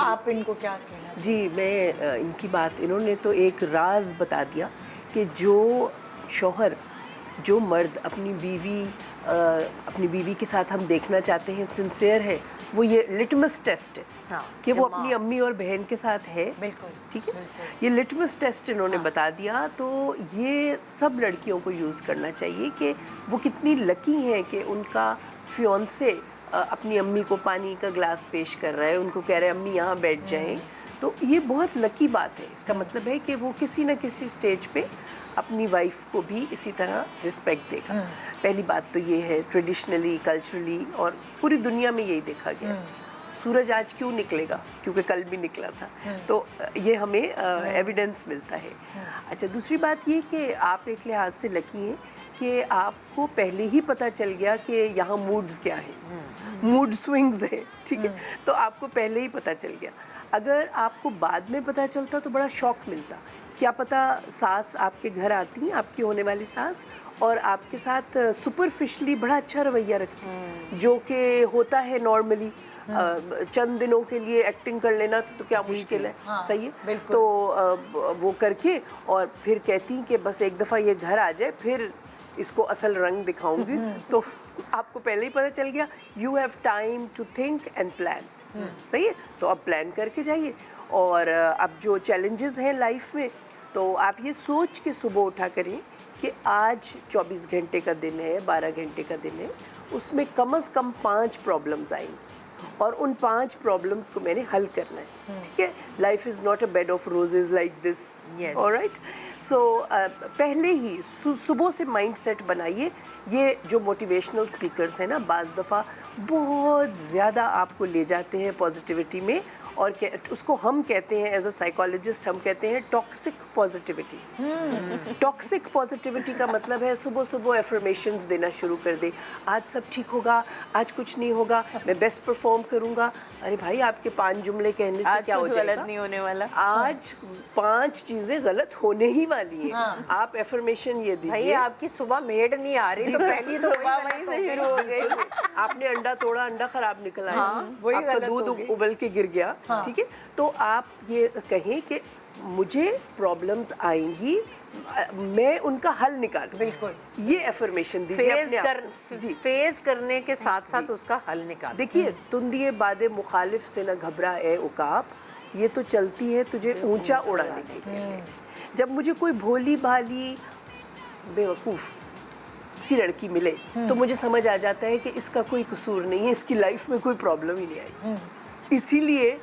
آپ ان کو کیا کہنا؟ جی میں ان کی بات، انہوں نے تو ایک راز بتا دیا کہ جو شوہر، جو مرد اپنی بیوی کے ساتھ ہم دیکھنا چاہتے ہیں سنسیئر ہے، وہ یہ لٹمس ٹیسٹ ہے کہ وہ اپنی امی اور بہن کے ساتھ ہے. بالکل ٹھیک ہے، یہ لٹمس ٹیسٹ انہوں نے بتا دیا. تو یہ سب لڑکیوں کو یوز کرنا چاہیے کہ وہ کتنی لکی ہیں کہ ان کا فیونسے اپنی امی کو پانی کا گلاس پیش کر رہا ہے، ان کو کہہ رہے ہیں امی یہاں بیٹھ جائیں. تو یہ بہت لکی بات ہے. اس کا مطلب ہے کہ وہ کسی نہ کسی سٹیج پہ اپنی وائف کو بھی اسی طرح رسپیکٹ دے گا. پہلی بات تو یہ ہے، ٹریڈیشنلی، کلچرلی اور پوری دنیا میں یہی دیکھا گیا. سورج آج کیوں نکلے گا؟ کیونکہ کل بھی نکلا تھا. تو یہ ہمیں ایویڈنس ملتا ہے. اچھا، دوسری بات یہ کہ آپ ایک لحاظ سے لکی ہیں کہ آپ کو پہلے ہی پتہ چل گیا کہ یہاں موڈز کیا ہیں، موڈ سوئنگز ہیں. ٹھیک ہے، تو آپ کو پہلے ہی پتہ چل گیا. اگر آپ کو بعد میں پتہ چلتا تو بڑا شوق ملتا. کیا پتہ ساس آپ کے گھر آتی ہیں، آپ کی ہونے والی ساس، اور آپ کے ساتھ سپرفیشلی بڑا اچھا رویہ رکھتی ہیں، جو کہ ہوتا ہے نارملی. چند دنوں کے لیے ایکٹنگ کر لینا تو کیا مشکل ہے، صحیح ہے. تو وہ کر کے اور پھر کہتی ہیں کہ بس ایک دفعہ یہ گھر آ جائے پھر اس کو اصل رنگ دکھاؤں گی. تو آپ کو پہلے ہی پتہ چل گیا. You have time to think and plan. صحیح ہے، تو اب پلان کر کے جائیے. اور اب جو چیلنجز ہیں لائف میں، تو آپ یہ سوچ کے صبح اٹھا کریں کہ آج 24 گھنٹے کا دن ہے، 12 گھنٹے کا دن ہے، اس میں کم از کم 5 پرابلمز آئیں گی اور ان 5 پرابلمز کو میں نے حل کرنا ہے. ٹھیک ہے، life is not a bed of roses like this. Alright, so پہلے ہی صبح سے مائنڈ سیٹ بنائیے. یہ جو موٹیویشنل اسپیکرز ہیں نا، بعض دفعہ بہت زیادہ آپ کو لے جاتے ہیں پازیٹیوٹی میں، اور اس کو ہم کہتے ہیں ایز اے سائیکالوجسٹ، ہم کہتے ہیں ٹاکسک پازیٹیوٹی. ٹاکسک پازیٹیوٹی کا مطلب ہے صبح صبح ایفرمیشنز دینا شروع کر دے. آج سب ٹھیک ہوگا، آج کچھ نہیں ہوگا، میں بیسٹ پرفارم کروں گا. ارے بھائی، آپ کے 5 جملے کہنے سے کیا ہو جائے گا؟ غلط نہیں ہونے والا. آج 5 چیزیں غلط ہونے ہی والی ہیں. آپ ایفرمیشن یہ دیجیے. بھائی آپ کی صبح میڈ نہیں آ رہی تو پہلی تو وہیں سے شروع ہو گئی. آپ نے انڈا توڑا، انڈا خراب نکل آیا، آپ کا دودھ ابل کے گر گیا. ٹھیک ہے، تو آپ یہ کہیں کہ مجھے پرابلمز آئیں گی، میں ان کا حل نکالوں. بالکل، یہ ایفرمیشن دیجیے اپنے آپ. فیس کرنے کے ساتھ ساتھ اس کا حل نکال. دیکھیے، تندیے باد مخالف سے نہ گھبرا اے عقاب، یہ تو چلتی ہے تجھے اونچا اڑانے کے لیے. جب مجھے کوئی بھولی بھالی بیوقوف سی لڑکی ملے تو مجھے سمجھ آ جاتا ہے کہ اس کا کوئی قصور نہیں ہے، اس کی لائف میں کوئی پرابلم ہی نہیں آئی. اسی لیے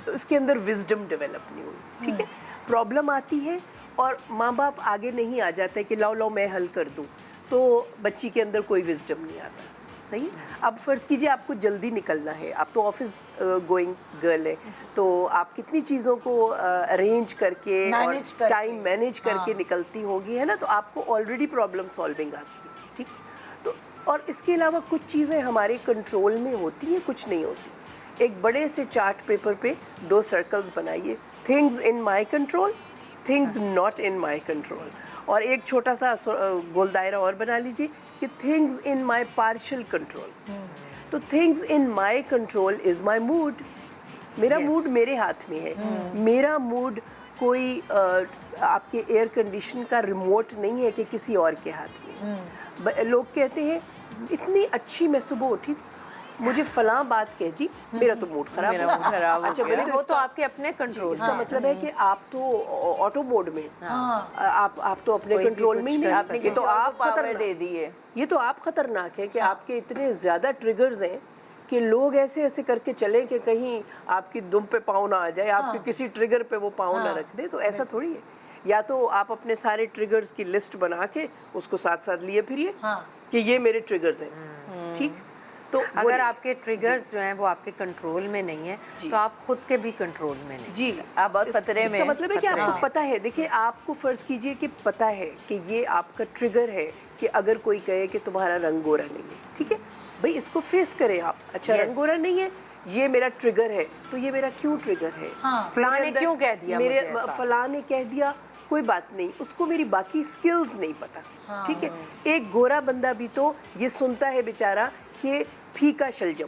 اس کے اندر وزڈم ڈیولپ نہیں ہوئی. ٹھیک ہے، پرابلم آتی ہے اور ماں باپ آگے نہیں آ جاتے کہ لاؤ میں حل کر دوں، تو بچی کے اندر کوئی وزڈم نہیں آتا. صحیح. اب فرض کیجئے آپ کو جلدی نکلنا ہے، آپ تو آفس گوئنگ گرل ہے، تو آپ کتنی چیزوں کو ارینج کر کے اور ٹائم مینیج کر کے نکلتی ہوگی، ہے نا. تو آپ کو آلریڈی پرابلم سالونگ آتی ہے. ٹھیک ہے، تو اور اس کے علاوہ کچھ چیزیں ہمارے کنٹرول میں ہوتی ہیں، کچھ نہیں ہوتی. ایک بڑے سے چارٹ پیپر پہ 2 سرکلز بنائیے، things in my control, things not in my control. اور ایک چھوٹا سا گول دائرہ اور بنا لیجیے کہ things in my partial control. تو things in my control is my mood. میرا موڈ میرے ہاتھ میں ہے. میرا موڈ کوئی آپ کے ایئر کنڈیشن کا ریموٹ نہیں ہے کہ کسی اور کے ہاتھ میں. لوگ کہتے ہیں اتنی اچھی میں صبح اٹھی تھی، مجھے فلاں بات کہہ دی، میرا تو موڈ خراب ہو گیا. اچھا، وہ تو آپ کے اپنے کنٹرول. اس کا مطلب ہے کہ آپ تو آٹو موڈ میں، آپ تو اپنے کنٹرول میں ہی نہیں. آپ نے کسی اور کو پاور دے دی ہے. یہ تو آپ خطرناک ہے کہ آپ کے اتنے زیادہ ٹریگرز ہیں کہ لوگ ایسے ایسے کر کے چلیں کہ کہیں آپ کی دم پہ پاؤں نہ آ جائے، آپ کے کسی ٹریگر پہ وہ پاؤں نہ رکھ دے. تو ایسا تھوڑی ہے. یا تو آپ اپنے سارے ٹریگرز کی لسٹ بنا کے اس کو ساتھ ساتھ لیے پھریے کہ یہ میرے ٹریگرز ہیں. ٹھیک. تو اگر آپ کے ٹریگرز جو ہیں وہ آپ کے کنٹرول میں نہیں ہیں تو آپ خود کے بھی کنٹرول میں نہیں. جی، آپ بہت خطرے میں. اس کا مطلب ہے کہ آپ کو پتہ ہے. دیکھیے، آپ کو فرض کیجئے کہ پتہ ہے کہ یہ آپ کا ٹریگر ہے کہ اگر کوئی کہے کہ تمہارا رنگ گورا نہیں ہے، ٹھیک ہے بھائی، اس کو فیس کریں آپ. اچھا، رنگ گورا نہیں ہے، یہ میرا ٹریگر ہے. تو یہ میرا کیوں ٹریگر ہے؟ فلاں نے کیوں کہہ دیا، میرے فلاں نے کہہ دیا. کوئی بات نہیں، اس کو میری باقی سکلز نہیں پتہ. ٹھیک ہے، ایک گورا بندہ بھی تو یہ سنتا ہے بیچارہ کہ پھیکا شلجم.